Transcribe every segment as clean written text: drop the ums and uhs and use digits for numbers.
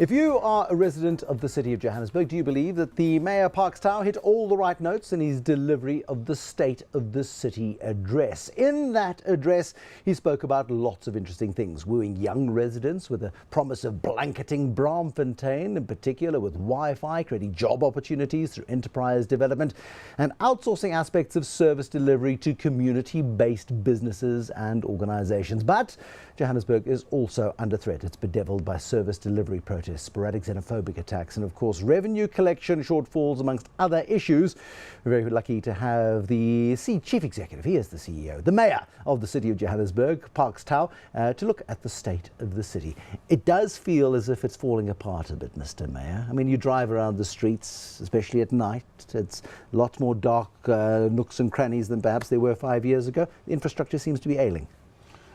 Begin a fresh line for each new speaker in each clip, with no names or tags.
If you are a resident of the City of Johannesburg, do you believe that the Mayor Parks Tau hit all the right notes in his delivery of the State of the City address? In that address, he spoke about lots of interesting things, wooing young residents with a promise of blanketing Braamfontein, in particular with Wi-Fi, creating job opportunities through enterprise development, and outsourcing aspects of service delivery to community-based businesses and organizations. But Johannesburg is also under threat. It's bedevilled by service delivery protests, sporadic xenophobic attacks, and of course revenue collection shortfalls, amongst other issues. We're very lucky to have the Chief Executive, he is the CEO, the Mayor of the City of Johannesburg, Parks Tau, to look at the state of the city. It does feel as if it's falling apart a bit, Mr. Mayor. I mean, you drive around the streets, especially at night, it's a lot more dark nooks and crannies than perhaps they were 5 years ago. The infrastructure seems to be ailing.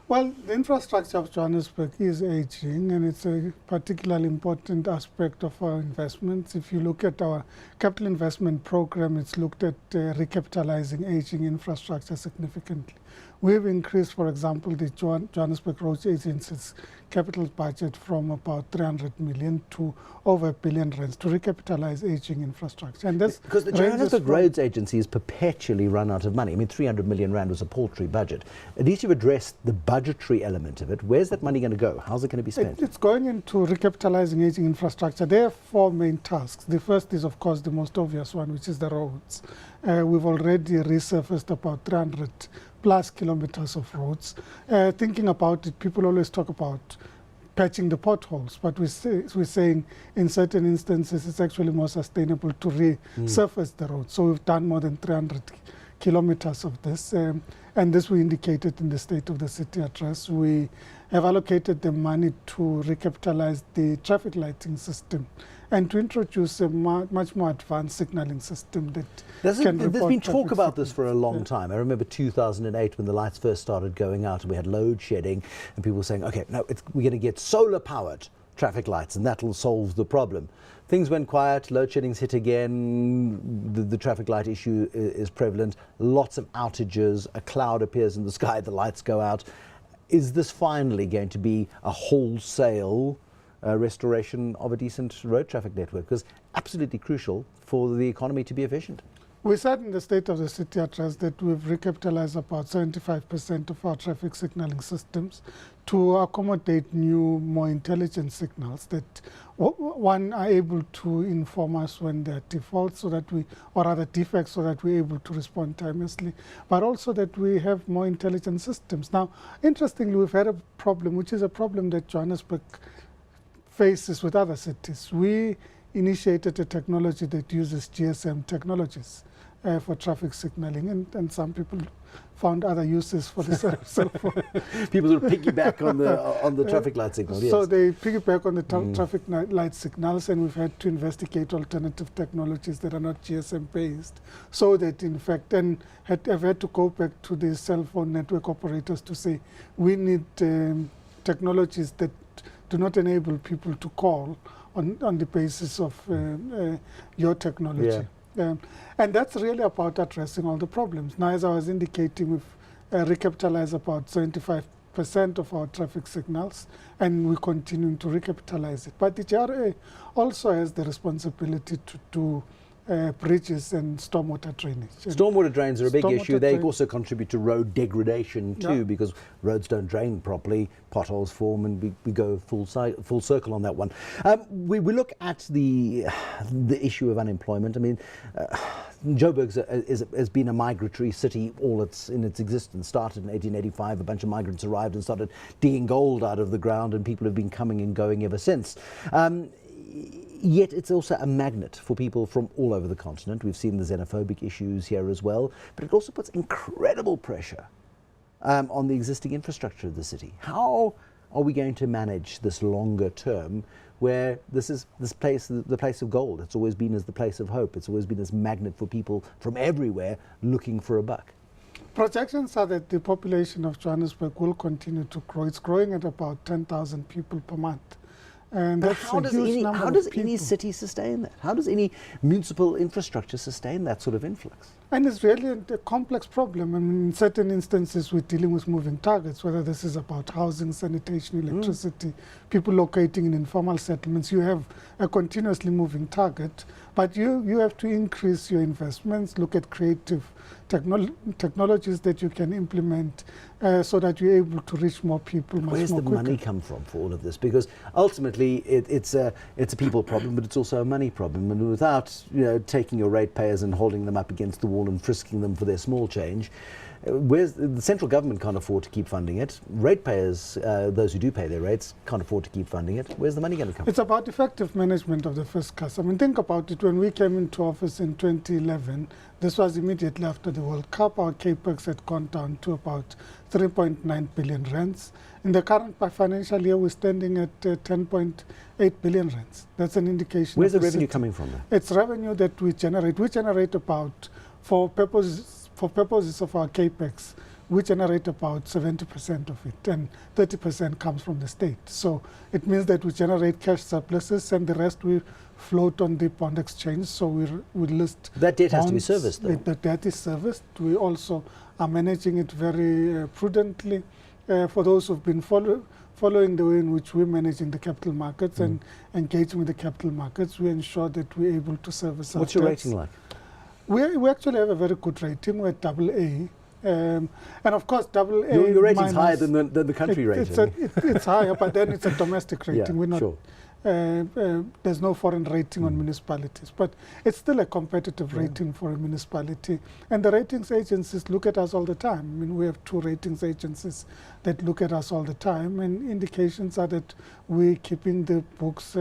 Well, the infrastructure of Johannesburg is aging, and it's a particularly important aspect of our investments. If you look at our capital investment program, it's looked at recapitalizing aging infrastructure significantly. We've increased, for example, the Johannesburg Roads Agency's capital budget from about 300 million to over R1 billion to recapitalize aging infrastructure. And that's
because the Johannesburg Roads Agency is perpetually run out of money. I mean, 300 million rand was a paltry budget. At least you've addressed the budgetary element of it. Where's that money going to go? How's it going to be spent?
It's going into recapitalizing aging infrastructure. There are four main tasks. The first is, of course, the most obvious one, which is the roads. We've already resurfaced about 300 plus kilometers of roads. Thinking about it, people always talk about patching the potholes, but we're saying in certain instances it's actually more sustainable to resurface the roads. So we've done more than 300 kilometers of this, and this we indicated in the State of the City address. We have allocated the money to recapitalize the traffic lighting system and to introduce a much more advanced signaling system that can report.
There's been talk about this for a long time. I remember 2008 when the lights first started going out and we had load shedding and people were saying, okay, no, we're going to get solar powered traffic lights and that'll solve the problem. Things went quiet, load shedding's hit again, the traffic light issue is prevalent, lots of outages, a cloud appears in the sky, the lights go out. Is this finally going to be a wholesale restoration of a decent road traffic network? Because absolutely crucial for the economy to be efficient.
We said in the State of the City address that we've recapitalized about 75% of our traffic signaling systems to accommodate new, more intelligent signals that one are able to inform us when there are defaults, so that or other defects, so that we're able to respond timelessly, but also that we have more intelligent systems. Now, interestingly, we've had a problem, which is a problem that Johannesburg faces with other cities. We initiated a technology that uses GSM technologies for traffic signaling, and some people found other uses for the cell phone.
People sort of piggyback on the traffic light signal. Yes.
So they piggyback on the traffic light signals, and we've had to investigate alternative technologies that are not GSM based, so that in fact, and have had to go back to the cell phone network operators to say we need technologies that do not enable people to call on the basis of your technology. Yeah. And that's really about addressing all the problems. Now, as I was indicating, we've recapitalized about 75% of our traffic signals, and we're continuing to recapitalize it. But the JRA also has the responsibility to do bridges and stormwater drainage.
Stormwater drains are a big issue. They also contribute to road degradation too, because roads don't drain properly, potholes form, and we go full circle on that one. We look at the issue of unemployment. I mean, Joburg has been a migratory city in its existence. Started in 1885, a bunch of migrants arrived and started digging gold out of the ground, and people have been coming and going ever since. Yet it's also a magnet for people from all over the continent. We've seen the xenophobic issues here as well, but it also puts incredible pressure on the existing infrastructure of the city. How are we going to manage this longer term, where the place of gold? It's always been as the place of hope. It's always been this magnet for people from everywhere looking for a buck.
Projections are that the population of Johannesburg will continue to grow. It's growing at about 10,000 people per month. And
But
that's
how
a
does
huge
any
number
how
of
does
people.
any city sustain that? How does any municipal infrastructure sustain that sort of influx?
And it's really a complex problem. I mean, in certain instances, we're dealing with moving targets, whether this is about housing, sanitation, electricity, people locating in informal settlements. You have a continuously moving target, but you have to increase your investments, look at creative technologies that you can implement so that you're able to reach more people much
Where's
more
the
quicker.
money come from for all of this? Because ultimately it's a people problem, but it's also a money problem. And without taking your ratepayers and holding them up against the wall and frisking them for their small change, where's the central government can't afford to keep funding it. Ratepayers, those who do pay their rates, can't afford to keep funding it. Where's the money going to come
It's
from?
about effective management of the fiscus. I mean, think about it. When we came into office in 2011, this was immediately after the World Cup. Our capex had gone down to about 3.9 billion rands. In the current financial year, we're standing at 10.8 billion rands. That's an indication.
Where's the
of
revenue
city.
coming from then?
It's revenue that we generate. We generate about, for purposes of our capex, we generate about 70% of it, and 30% comes from the state. So it means that we generate cash surpluses, and the rest we float on the bond exchange. So we list
That debt has to be
bonds.
serviced, though.
The debt is serviced. We also are managing it very prudently. For those who've been following the way in which we're managing the capital markets and engaging with the capital markets, we ensure that we're able to service our
What's your
debts.
rating like?
We actually have a very good rating. We're at AA. And of course, AA.
Your rating's
minus,
higher than the country rating.
It's higher, but then it's a domestic rating.
Yeah,
We're not.
sure.
There's no foreign rating on municipalities, but it's still a competitive rating for a municipality. And the ratings agencies look at us all the time. I mean, we have 2 ratings agencies that look at us all the time, and indications are that we're keeping the books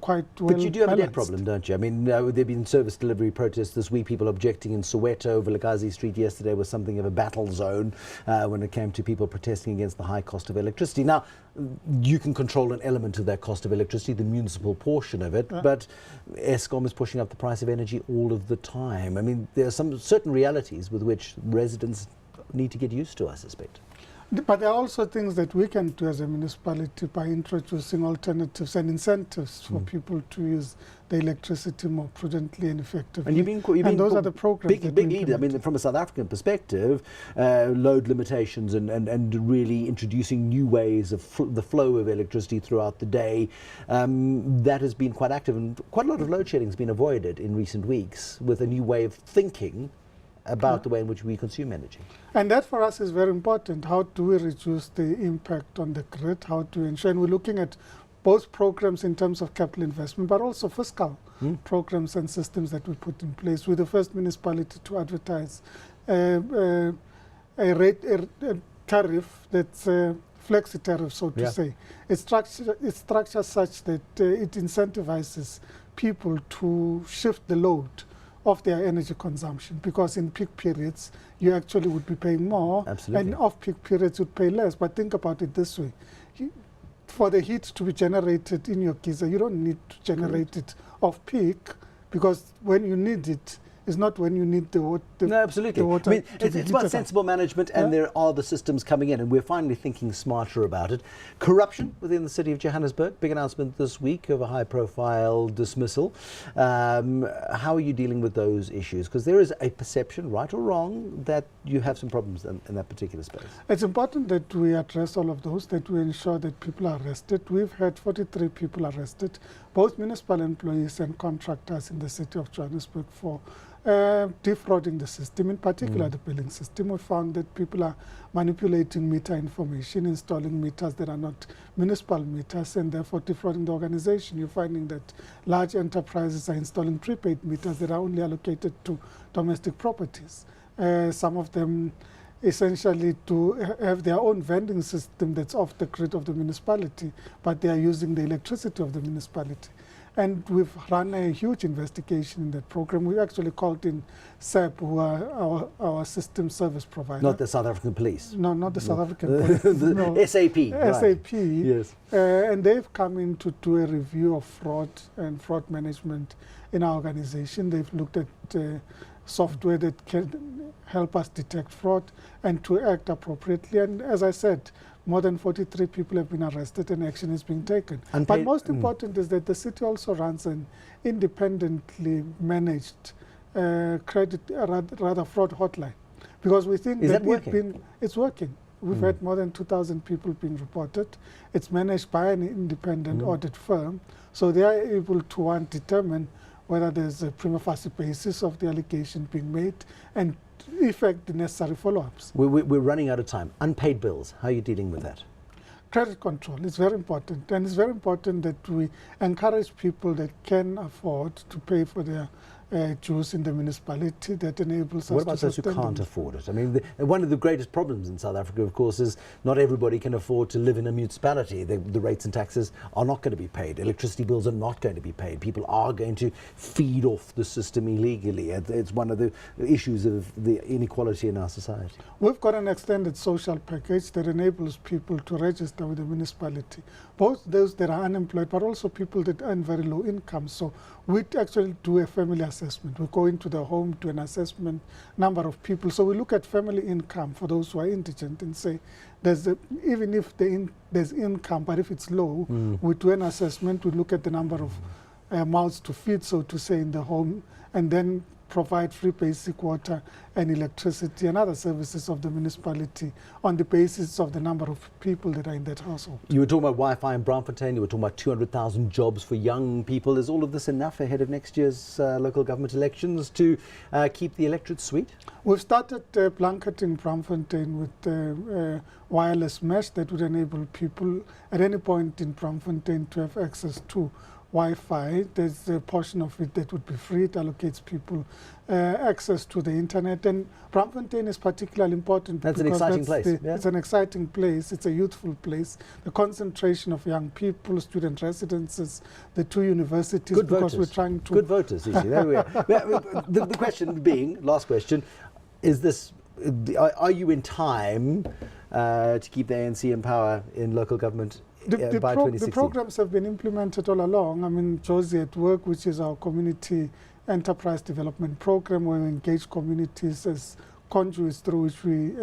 quite well
But you do have a debt
balanced.
problem, don't you? I mean, there have been service delivery protests this week, people objecting in Soweto. Vilakazi Street yesterday was something of a battle zone when it came to people protesting against the high cost of electricity. Now, you can control an element of that cost of electricity, the municipal portion of it, but Eskom is pushing up the price of energy all of the time. I mean, there are some certain realities with which residents need to get used to, I suspect.
But there are also things that we can do as a municipality by introducing alternatives and incentives for people to use the electricity more prudently and effectively.
And
those are the programs that
big
we
leader. I mean, from a South African perspective, load limitations and really introducing new ways of the flow of electricity throughout the day, that has been quite active, and quite a lot of load shedding has been avoided in recent weeks with a new way of thinking about the way in which we consume energy.
And that for us is very important. How do we reduce the impact on the grid? How to ensure, and we're looking at both programs in terms of capital investment, but also fiscal programs and systems that we put in place. We're the first municipality to advertise a tariff that's a flexi tariff, so to say. It's structured such that it incentivizes people to shift the load of their energy consumption, because in peak periods you actually would be paying more.
Absolutely.
And off-peak periods you'd pay less. But think about it this way. For the heat to be generated in your geyser, you don't need to generate it off-peak, because when you need it, is not when you need the water.
No, absolutely.
The water
I mean,
to be
it's about
heated
sensible management, and there are the systems coming in, and we're finally thinking smarter about it. Corruption within the City of Johannesburg, big announcement this week of a high-profile dismissal. How are you dealing with those issues? Because there is a perception, right or wrong, that you have some problems in that particular space.
It's important that we address all of those, that we ensure that people are arrested. We've had 43 people arrested, both municipal employees and contractors in the City of Johannesburg, for defrauding the system, in particular the billing system. We found that people are manipulating meter information, installing meters that are not municipal meters, and therefore defrauding the organization. You're finding that large enterprises are installing prepaid meters that are only allocated to domestic properties. Some of them essentially to have their own vending system that's off the grid of the municipality, but they are using the electricity of the municipality. And we've run a huge investigation in that program. We actually called in SAP, who are our system service provider.
Not the South African police.
No, not the South African police.
The
No.
SAP.
SAP.
Right. Yes.
And they've come in to do a review of fraud and fraud management in our organization. They've looked at software that can help us detect fraud and to act appropriately. And as I said, more than 43 people have been arrested and action is being taken. But most important is that the city also runs an independently managed credit, rather fraud hotline. Because we think
that
it's working. We've had more than 2,000 people being reported. It's managed by an independent audit firm. So they are able to determine whether there's a prima facie basis of the allegation being made and effect the necessary follow-ups.
We're running out of time. Unpaid bills, how are you dealing with that?
Credit control is very important, and it's very important that we encourage people that can afford to pay for their dues in the municipality. That enables us to sustain.
What about those who can't afford it? I mean, one of the greatest problems in South Africa, of course, is not everybody can afford to live in a municipality. The rates and taxes are not going to be paid. Electricity bills are not going to be paid. People are going to feed off the system illegally. It's one of the issues of the inequality in our society.
We've got an extended social package that enables people to register with the municipality, both those that are unemployed, but also people that earn very low income. So we actually do a family assessment. We go into the home, do an assessment, number of people. So we look at family income for those who are indigent and say, even if there's income, but if it's low, we do an assessment. We look at the number of mouths to feed, so to say, in the home, and then provide free basic water and electricity and other services of the municipality on the basis of the number of people that are in that household.
You were talking about Wi-Fi in Braamfontein. You were talking about 200,000 jobs for young people. Is all of this enough ahead of next year's local government elections to keep the electorate sweet?
We've started blanketing Braamfontein with wireless mesh that would enable people at any point in Braamfontein to have access to Wi-Fi. There's a portion of it that would be free. It allocates people access to the internet. And Braamfontein is particularly important.
That's an exciting place. Yeah.
It's an exciting place. It's a youthful place. The concentration of young people, student residences, the two universities.
Good
because
voters.
We're trying to...
Good voters, you see. There we are. The question being, last question, is this, are you in time to keep the ANC in power in local government by 2016?
The programs have been implemented all along. I mean, Josie at Work, which is our community enterprise development program, where we engage communities as conduits through which we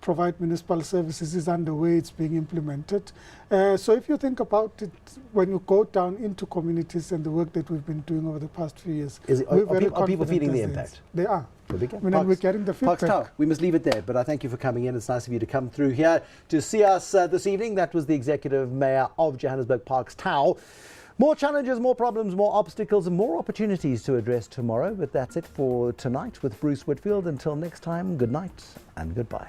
provide municipal services, is underway. It's being implemented. So if you think about it, when you go down into communities and the work that we've been doing over the past few years,
are people feeling the impact?
They are.
We're
getting the feedback.
Parks Tower, we must leave it there, but I thank you for coming in. It's nice of you to come through here to see us this evening. That was the Executive Mayor of Johannesburg, Parks Tower. More challenges, more problems, more obstacles, and more opportunities to address tomorrow. But that's it for tonight with Bruce Whitfield. Until next time, good night and goodbye.